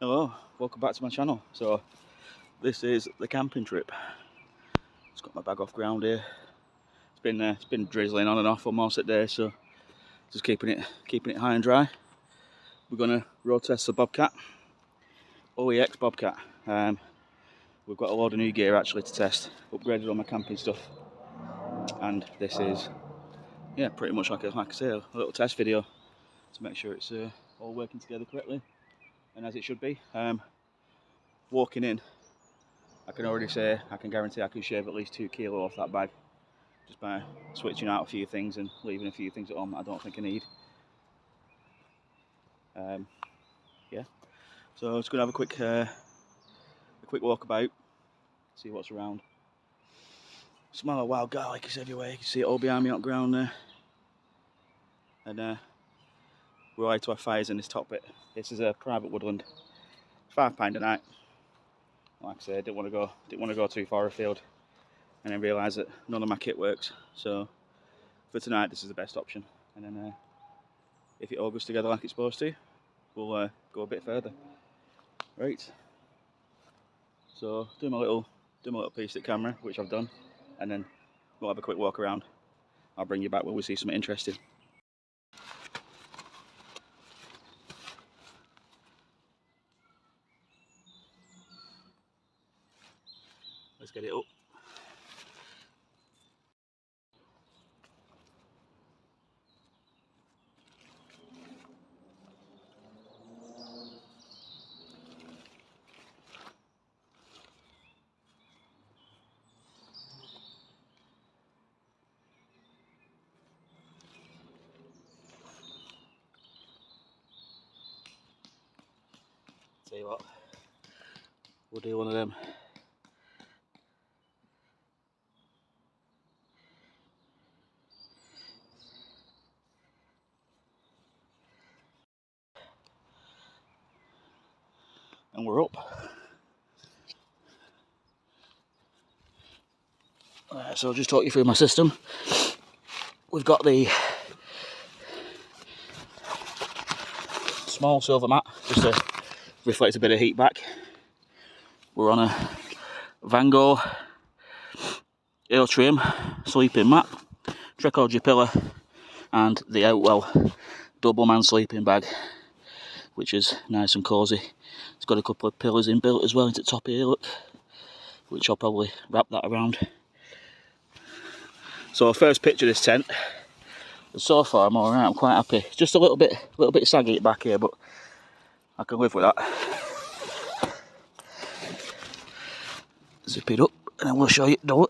Hello, welcome back to my channel. So this is the camping trip. Just got my bag off ground here. It's been drizzling on and off for most of the day, so just keeping it high and dry. We're gonna road test the Bobcat, OEX Bobcat. We've got a load of new gear actually to test. Upgraded all my camping stuff, and this is pretty much like I say, a little test video to make sure it's all working together correctly and as it should be. Walking in, I can already say, I can guarantee I can shave at least 2 kilo off that bag just by switching out a few things and leaving a few things at home that I don't think I need. Yeah, so just gonna have a quick walk about, see what's around. Smell of wild garlic is everywhere. You can see it all behind me on the ground there. And we're allowed to have fires in this top bit. This is a private woodland. £5 a night. Like I said, I didn't want to go too far afield, and then realise that none of my kit works. So for tonight, this is the best option. And then if it all goes together like it's supposed to, we'll go a bit further. Right. So do my little P-stick camera, which I've done, and then we'll have a quick walk around. I'll bring you back when we see something interesting. Let's get it up. Tell you what, we'll do one of them. And we're up. So I'll just talk you through my system. We've got the small silver mat, just to reflect a bit of heat back. We're on a Van Gogh Airtrim sleeping mat, Trekology pillow, and the Outwell double man sleeping bag, which is nice and cosy. It's got a couple of pillows inbuilt as well into the top here, look, which I'll probably wrap that around. So first picture of this tent. So far I'm alright, I'm quite happy. It's just a little bit saggy at back here, but I can live with that. Zip it up and then we'll show you the door.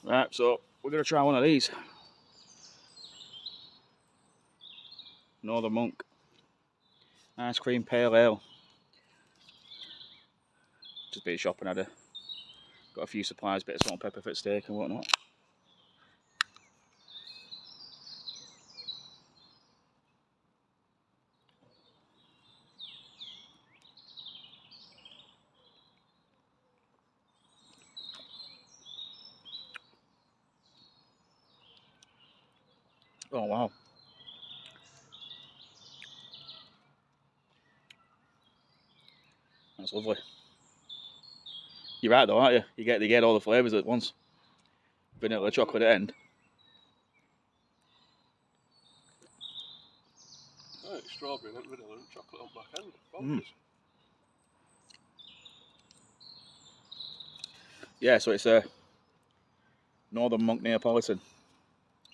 Right, so we're going to try one of these. Northern Monk. Ice cream pale ale. Just been shopping, had got a few supplies, bit of salt and pepper for steak and whatnot. Oh wow. That's lovely. You're right though, aren't you? You get all the flavours at once. Vanilla, chocolate at the end. Oh, it's strawberry and vanilla and chocolate on back end. Bonkers. Yeah, so it's a Northern Monk Neapolitan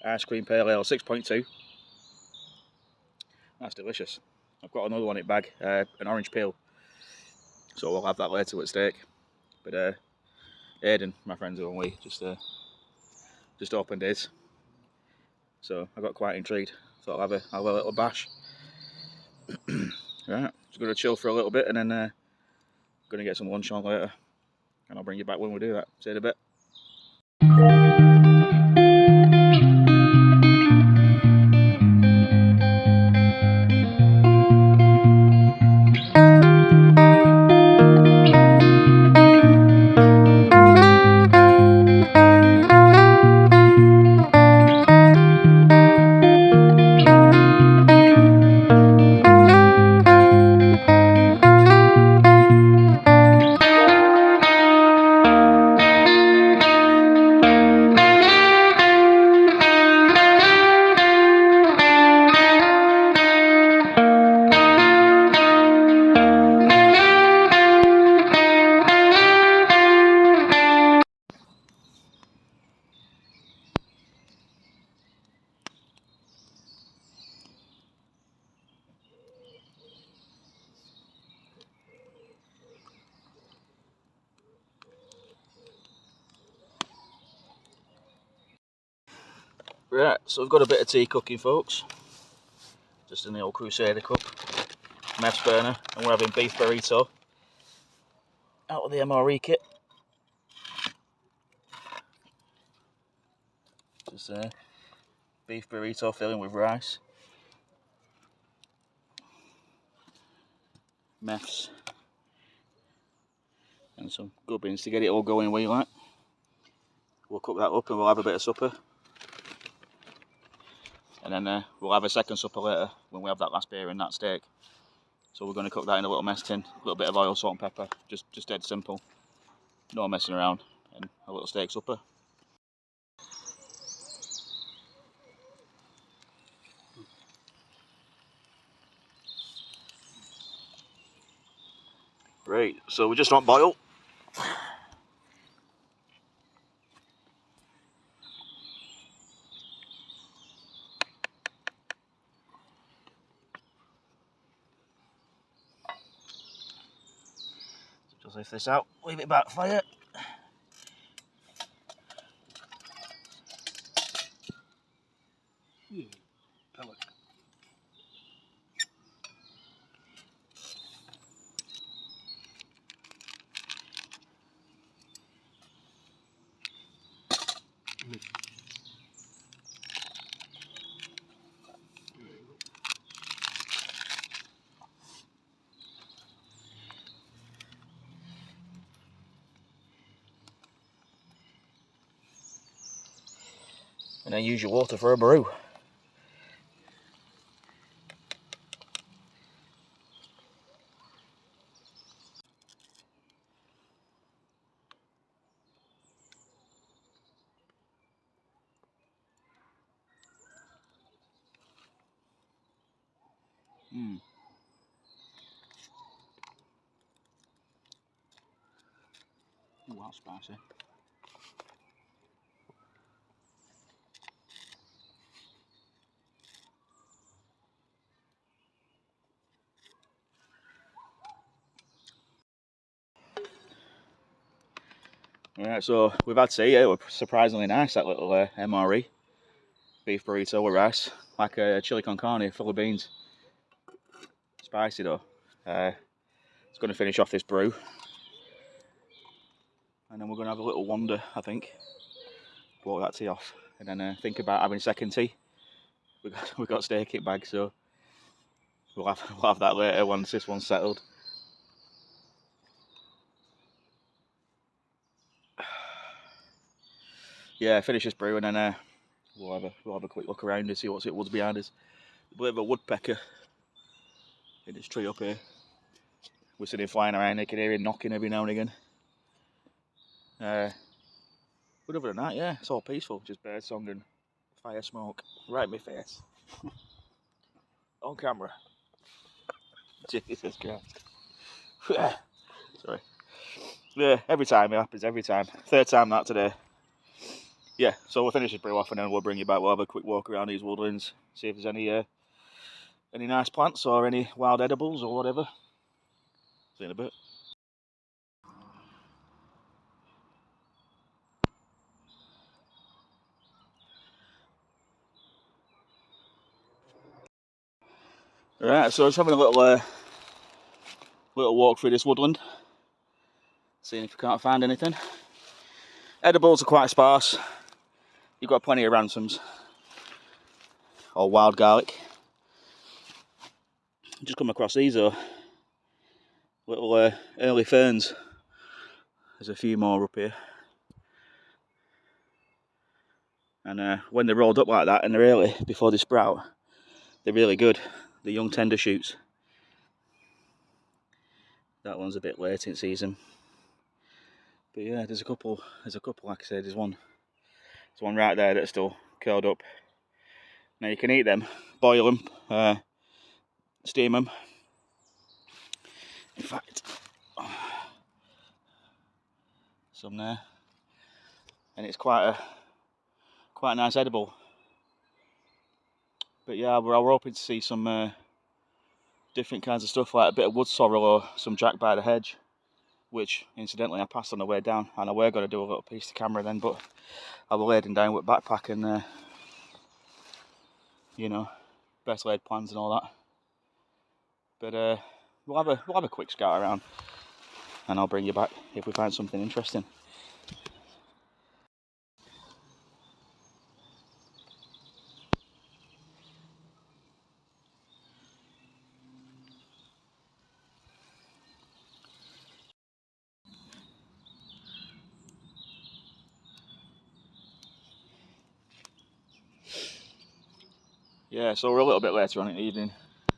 ice cream pale ale, 6.2. That's delicious. I've got another one in bag, an orange peel. So we'll have that later with steak. But Aidan, my friends who we just opened his. So I got quite intrigued. Thought I'll have a little bash. Right, just going to chill for a little bit and then going to get some lunch on later. And I'll bring you back when we do that. See you in a bit. Right, so we've got a bit of tea cooking, folks. Just in the old Crusader cup. Mess burner, and we're having beef burrito out of the MRE kit. Just beef burrito filling with rice. Mess. And some good beans to get it all going where you like. We'll cook that up and we'll have a bit of supper. And then we'll have a second supper later when we have that last beer and that steak. So we're going to cook that in a little mess tin. A little bit of oil, salt and pepper. Just dead simple. No messing around. And a little steak supper. Right, so we just want boil. Just lift this out, leave it back fire. Pellet. And then use your water for a brew. Ooh, that's spicy. Right, so we've had tea. It was surprisingly nice, that little MRE beef burrito with rice, like a chili con carne full of beans. Spicy though. It's going to finish off this brew, and then we're going to have a little wander, I think. Walk that tea off, and then think about having second tea. We've got steak kit bag, so we'll have that later once this one's settled. Yeah, finish this brew, and then we'll have a quick look around and see what's it woods behind us. A bit of a woodpecker in this tree up here. We're sitting flying around, they can hear him knocking every now and again. But other than that, yeah, it's all peaceful, just bird song and fire smoke right in my face. On camera. Jesus Christ. Sorry. Yeah, every time it happens, every time. Third time that today. Yeah, so we'll finish this brew off and then we'll bring you back. We'll have a quick walk around these woodlands, see if there's any nice plants or any wild edibles or whatever. See you in a bit. Right, so I was having a little walk through this woodland, seeing if we can't find anything. Edibles are quite sparse. You've got plenty of ransoms or wild garlic. Just come across these little early ferns. There's a few more up here, and when they're rolled up like that and they're early before they sprout, they're really good. The young tender shoots. That one's a bit late in season, but yeah, there's a couple. Like I said, there's one right there that's still curled up. Now you can eat them, boil them, steam them. In fact, some there, and it's quite a nice edible. But yeah, we're hoping to see some different kinds of stuff, like a bit of wood sorrel or some jack by the hedge, which incidentally I passed on the way down, and I were going to do a little piece to camera then, but I was laden down with backpack and you know, best laid plans and all that. But we'll have a quick scout around, and I'll bring you back if we find something interesting. Yeah, so we're a little bit later on in the evening.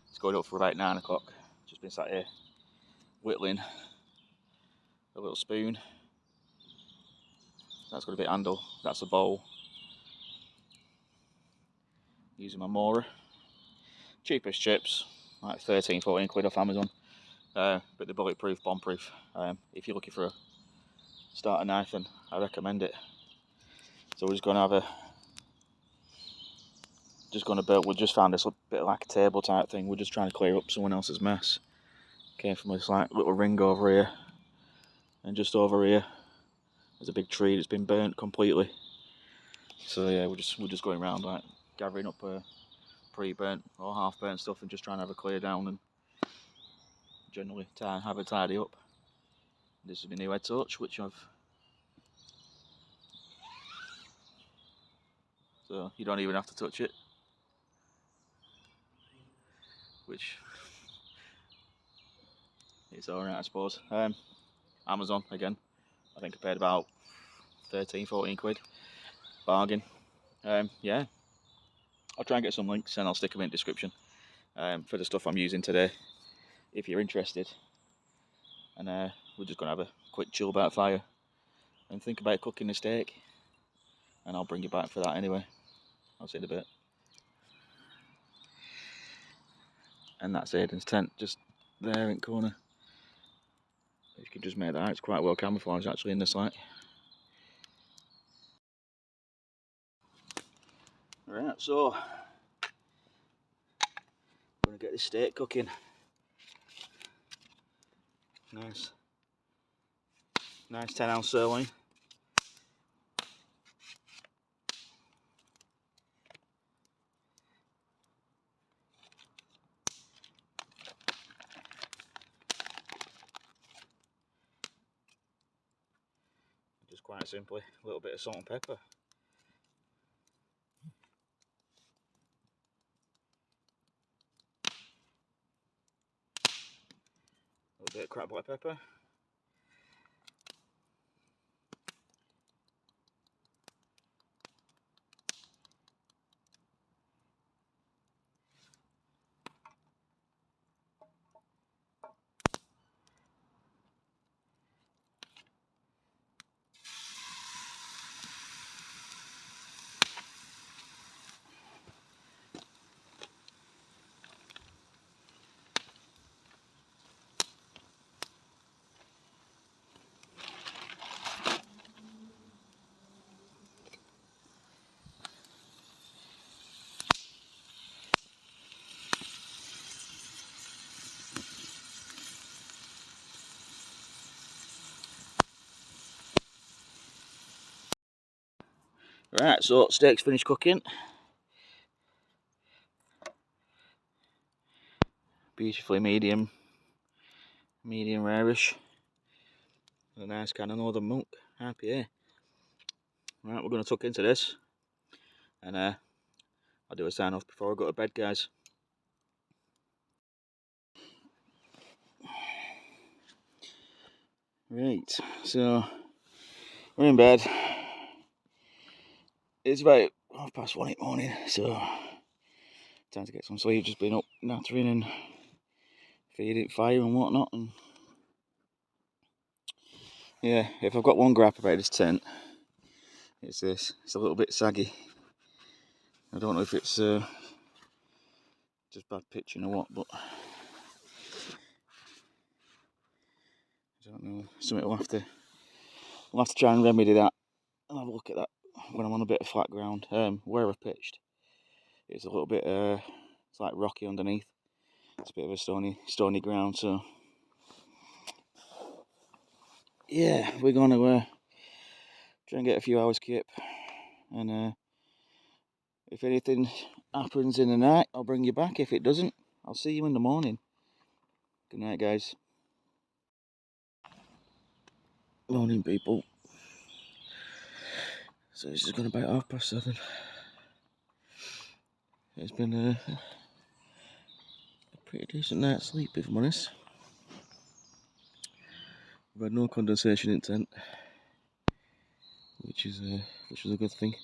It's going up for about 9 o'clock. Just been sat here whittling a little spoon. That's got a bit of handle. That's a bowl. Using my Mora. Cheapest chips, like 13, 14 quid off Amazon. But they're bulletproof, bomb-proof. If you're looking for a starter knife, then I recommend it. So we're just going to build. We just found this bit like a table type thing. We're just trying to clear up someone else's mess. Came from this like little ring over here, and just over here there's a big tree that's been burnt completely. So yeah, we're just going around like gathering up pre-burnt or half-burnt stuff and just trying to have a clear down and generally have a tidy up. This is my new head torch, which so you don't even have to touch it, which it's alright, I suppose. Amazon again. I think I paid about 13, 14 quid. Bargain. Yeah. I'll try and get some links and I'll stick them in the description for the stuff I'm using today, if you're interested. And we're just going to have a quick chill about fire and think about cooking the steak. And I'll bring you back for that anyway. I'll see you in a bit. And that's Aiden's tent, just there in the corner. You can just make that out. It's quite well camouflaged actually in this light. Right, so I'm going to get this steak cooking. Nice 10-ounce sirloin. quite simply a little bit of salt and pepper. A little bit of cracked black pepper. Right, so steak's finished cooking. Beautifully medium rarish. A nice kind of northern milk, IPA. Right, we're going to tuck into this, and I'll do a sign off before I go to bed, guys. Right, so we're in bed. It's about 1:30 in the morning, so time to get some sleep. Just been up nattering and feeding fire and whatnot, and yeah, if I've got one gripe about this tent, it's this. It's a little bit saggy. I don't know if it's just bad pitching or what, but I don't know. Something we'll have to try and remedy that. I'll have a look at that when I'm on a bit of flat ground. Where I've pitched, it's a little bit it's like rocky underneath. It's a bit of a stony ground, so yeah, we're gonna try and get a few hours kip, and if anything happens in the night, I'll bring you back. If it doesn't, I'll see you in the morning. Good night, guys. Morning, people. So it's just gone about 7:30. It's been a pretty decent night's sleep, if I'm honest. We've had no condensation in tent, which was a good thing.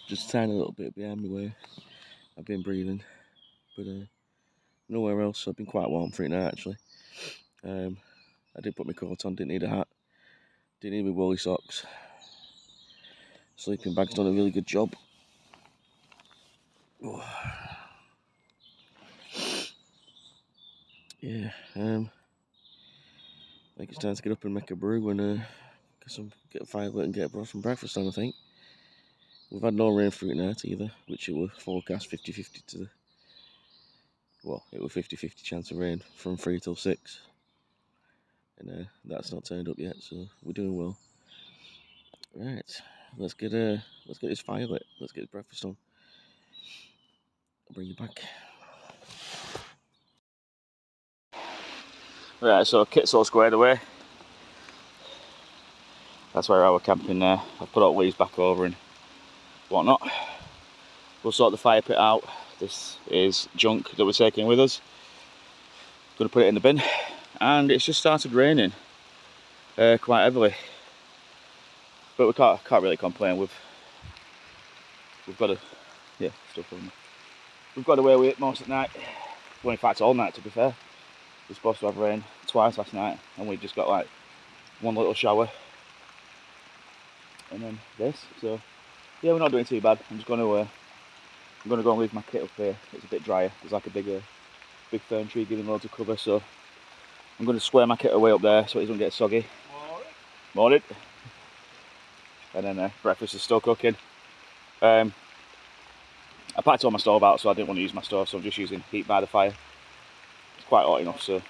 Just a tiny little bit behind me where I've been breathing, but nowhere else. So I've been quite warm for it now, actually. I did put my coat on, didn't need a hat, didn't need my woolly socks. Sleeping bag's done a really good job. Oh. Yeah, I think it's time to get up and make a brew and get a fire lit and get some breakfast on, I think. We've had no rain through night either, which it was forecast 50-50 to the... Well, it was 50-50 chance of rain from 3 till 6. And that's not turned up yet, so we're doing well. Right, let's get this fire lit. Let's get this breakfast on. I'll bring you back. Right, so kit's all squared away. That's where I was camping there. I've put all the leaves back over and whatnot. We'll sort the fire pit out. This is junk that we're taking with us. Gonna put it in the bin. And it's just started raining quite heavily. But we can't really complain. We've got a stuff on. We've got away with it most of the night. Well, in fact all night, to be fair. We're supposed to have rain twice last night and we just got like one little shower. And then this. So yeah, we're not doing too bad. I'm gonna go and leave my kit up here. It's a bit drier. There's like a big fern tree giving loads of cover, so I'm gonna square my kit away up there so it doesn't get soggy. Morning. And then breakfast is still cooking. I packed all my stove out, so I didn't want to use my stove, so I'm just using heat by the fire. It's quite hot enough, so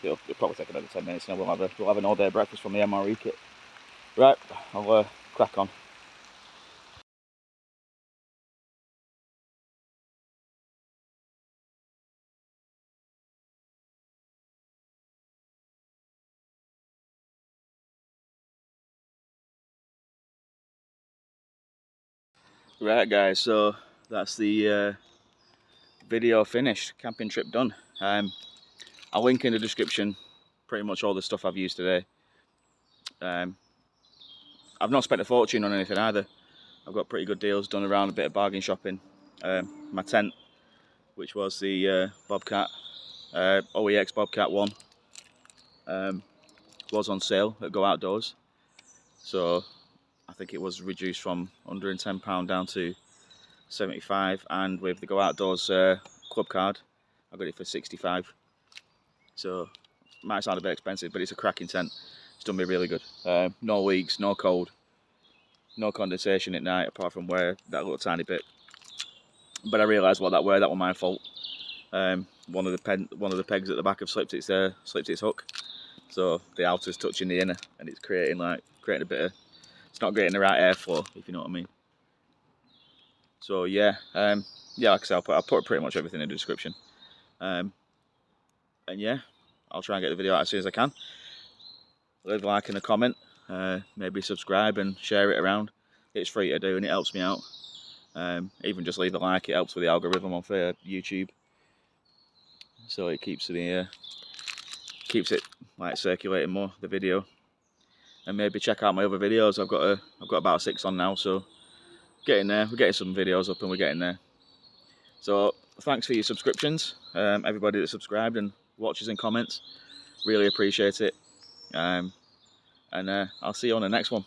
it'll probably take another 10 minutes, and we'll have an all-day breakfast from the MRE kit. Right, I'll crack on. Right guys, so that's the video finished, camping trip done. I'll link in the description pretty much all the stuff I've used today. I've not spent a fortune on anything either. I've got pretty good deals done around, a bit of bargain shopping. My tent, which was the Bobcat, OEX Bobcat 1, was on sale at Go Outdoors. So I think it was reduced from £110 down to 75, and with the Go Outdoors club card, I got it for 65. So it might sound a bit expensive, but it's a cracking tent. It's done me really good. No leaks, no cold, no condensation at night, apart from where that little tiny bit. But I realised what that were. That was my fault. One of the pegs at the back have slipped its hook, so the outer's touching the inner, and it's creating a bit of. It's not getting the right airflow, if you know what I mean. So yeah, yeah, like I said, I'll put pretty much everything in the description. And yeah, I'll try and get the video out as soon as I can. Leave a like and a comment, maybe subscribe and share it around. It's free to do and it helps me out. Even just leave a like, it helps with the algorithm on YouTube. So it keeps it like circulating more, the video. And maybe check out my other videos. I've got about 6 on now, so getting there. We're getting some videos up and we're getting there. So thanks for your subscriptions, everybody that subscribed and watches and comments. Really appreciate it. And I'll see you on the next one.